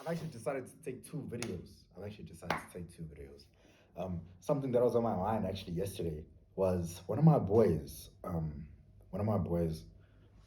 I've actually decided to take two videos. Something that was on my mind actually yesterday was one of my boys,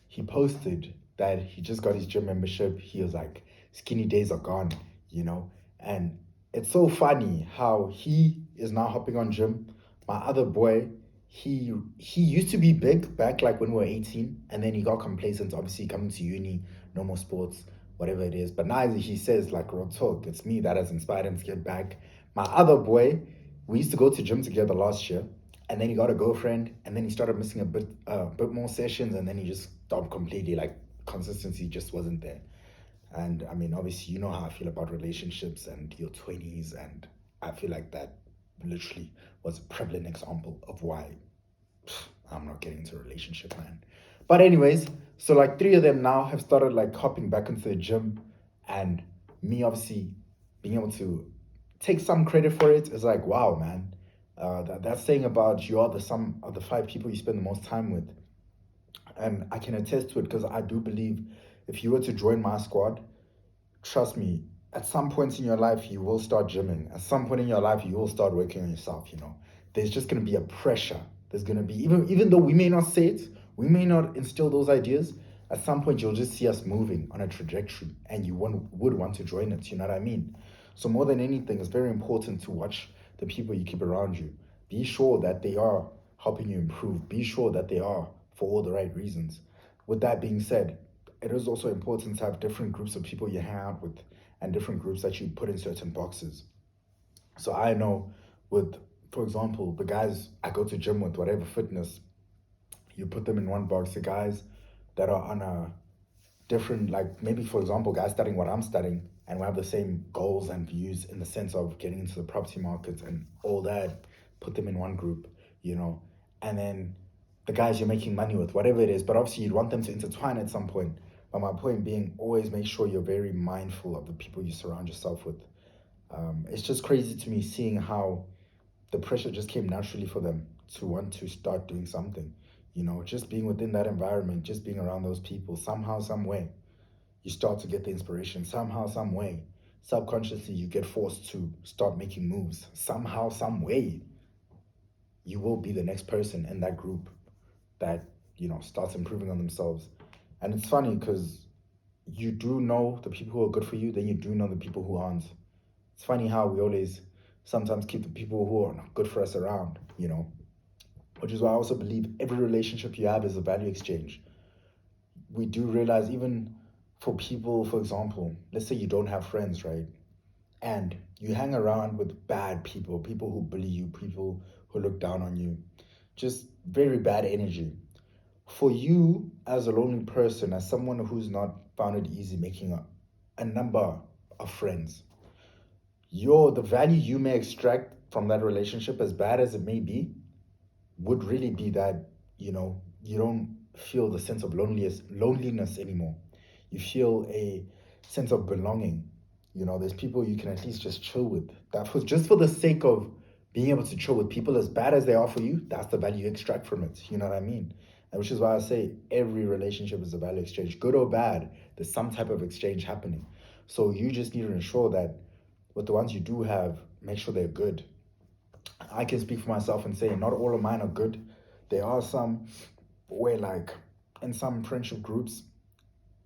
he posted that he just got his gym membership. He was like, skinny days are gone, you know? And it's so funny how he is now hopping on gym. My other boy, he used to be big back like when we were 18, and then he got complacent, obviously coming to uni, no more sports, whatever it is. But now he says, like, real talk, it's me that has inspired him to get back. My other boy, we used to go to gym together last year, and then he got a girlfriend, and then he started missing a bit more sessions, and then he just stopped completely. Like, consistency just wasn't there. And I mean, obviously, you know how I feel about relationships and your 20s, and I feel like that literally was a prevalent example of why I'm not getting into a relationship, man. But anyways, so like three of them now have started like hopping back into the gym, and me obviously being able to take some credit for it is like, wow, man. That saying about you are the sum of the five people you spend the most time with, and I can attest to it because I do believe if you were to join my squad, trust me, at some points in your life you will start gymming. At some point in your life you will start working on yourself. There's just going to be a pressure. There's going to be, even though we may not say it, we may not instill those ideas. At some point you'll just see us moving on a trajectory, and would want to join it. You know what I mean? So more than anything, it's very important to watch the people you keep around you. Be sure that they are helping you improve. Be sure that they are for all the right reasons. With that being said, it is also important to have different groups of people you hang out with, and different groups that you put in certain boxes. So I know with, for example, the guys I go to gym with, whatever fitness, you put them in one box. The guys that are on a different, like maybe for example, guys studying what I'm studying, and we have the same goals and views in the sense of getting into the property market and all that, put them in one group, you know. And then the guys you're making money with, whatever it is, but obviously you'd want them to intertwine at some point. But my point being, always make sure you're very mindful of the people you surround yourself with. It's just crazy to me seeing how the pressure just came naturally for them to want to start doing something. Just being within that environment, just being around those people, somehow, some way, you start to get the inspiration. Somehow, some way, subconsciously, you get forced to start making moves. Somehow, some way, you will be the next person in that group that, starts improving on themselves. And it's funny because you do know the people who are good for you, then you do know the people who aren't. It's funny how we always sometimes keep the people who are not good for us around, which is why I also believe every relationship you have is a value exchange. We do realize, even for people, for example, let's say you don't have friends, right? And you hang around with bad people, people who bully you, people who look down on you, just very bad energy. For you, as a lonely person, as someone who's not found it easy making a number of friends, the value you may extract from that relationship, as bad as it may be, would really be that, you don't feel the sense of loneliness anymore. You feel a sense of belonging. There's people you can at least just chill with. That was just for the sake of being able to chill with people, as bad as they are for you. That's the value you extract from it. You know what I mean? And which is why I say every relationship is a value exchange, good or bad. There's some type of exchange happening. So you just need to ensure that with the ones you do have, make sure they're good. I can speak for myself and say not all of mine are good. There are some where, like, in some friendship groups,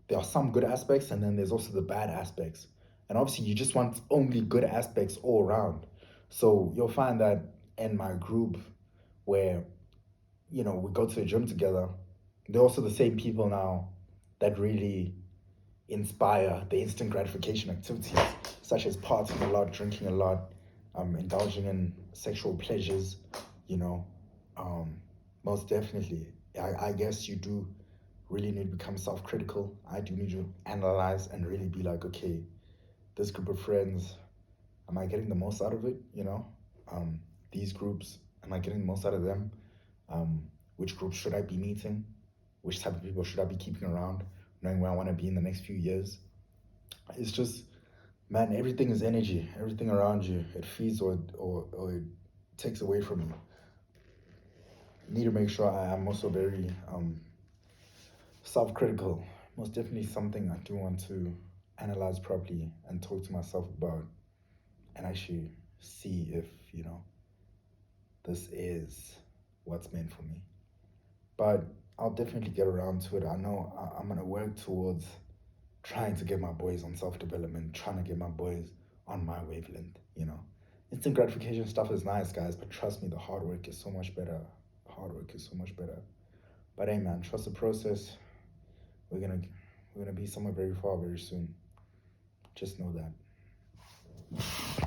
there are some good aspects, and then there's also the bad aspects. And obviously, you just want only good aspects all around. So you'll find that in my group, where we go to the gym together, they're also the same people now that really inspire the instant gratification activities, such as partying a lot, drinking a lot, indulging in sexual pleasures, you know. Um, Most definitely. I guess you do really need to become self critical. I do need to analyze and really be like, okay, this group of friends, am I getting the most out of it? Um, these groups, am I getting the most out of them? Which groups should I be meeting? Which type of people should I be keeping around, knowing where I want to be in the next few years? It's just, man, everything is energy. Everything around you, it feeds or it takes away from you. Need to make sure I am also very self-critical. Most definitely something I do want to analyze properly and talk to myself about and actually see if, this is what's meant for me. But I'll definitely get around to it. I know I'm going to work towards trying to get my boys on self development, trying to get my boys on my wavelength. Instant gratification stuff is nice, guys, but trust me, the hard work is so much better. Hard work is so much better. But hey, man, trust the process. We're gonna we're gonna be somewhere very far very soon. Just know that.